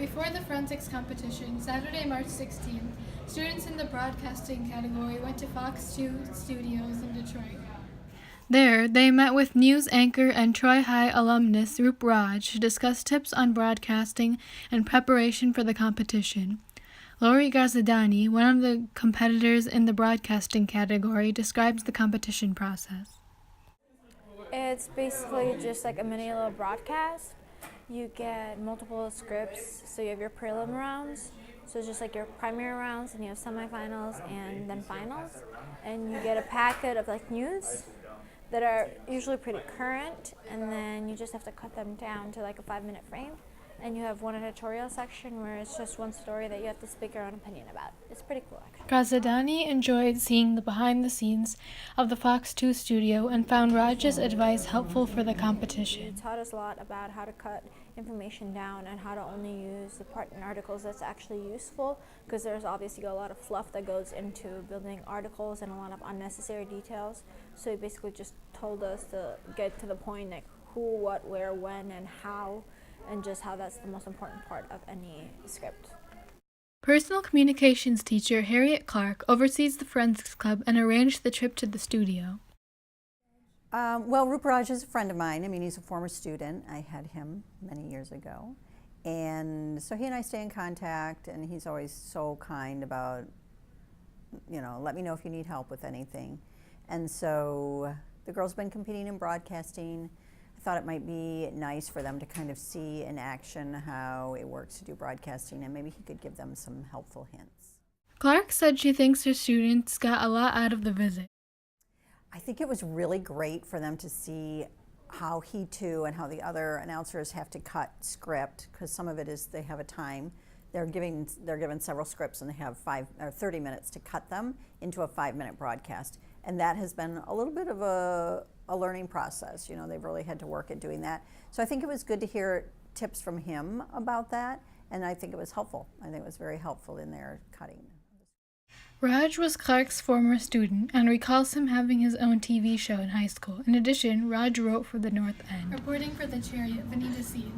Before the forensics competition, Saturday, March 16th, students in the broadcasting category went to Fox 2 Studios in Detroit. There, they met with news anchor and Troy High alumnus Roop Raj to discuss tips on broadcasting and preparation for the competition. Lori Ghazadani, one of the competitors in the broadcasting category, describes the competition process. It's basically just like a mini little broadcast. You get multiple scripts, so you have your prelim rounds, so it's just like your primary rounds, and you have semifinals and then finals. And you get a packet of like news that are usually pretty current, and then you just have to cut them down to like a 5-minute frame. And you have one editorial section where it's just one story that you have to speak your own opinion about. It's pretty cool, actually. Ghazadani enjoyed seeing the behind-the-scenes of the Fox 2 studio and found Raj's advice helpful for the competition. He taught us a lot about how to cut information down and how to only use the part in articles that's actually useful, because there's obviously a lot of fluff that goes into building articles and a lot of unnecessary details. So he basically just told us to get to the point, like who, what, where, when, and how, and just how that's the most important part of any script. Personal communications teacher Harriet Clark oversees the Forensics Club and arranged the trip to the studio. Well, Roop Raj is a friend of mine. I mean, he's a former student. I had him many years ago. And so he and I stay in contact, and he's always so kind about, let me know if you need help with anything. And so the girls have been competing in broadcasting. I thought it might be nice for them to kind of see in action how it works to do broadcasting, and maybe he could give them some helpful hints. Clark said she thinks her students got a lot out of the visit. I think it was really great for them to see how he too and how the other announcers have to cut script, because some of it is they have a time. They're given several scripts, and they have 30 minutes to cut them into a 5-minute broadcast. And that has been a little bit of a learning process. They've really had to work at doing that. So I think it was good to hear tips from him about that, and I think it was helpful. I think it was very helpful in their cutting. Raj was Clark's former student and recalls him having his own TV show in high school. In addition, Raj wrote for the North End. Reporting for The Chariot, Vanita Seed.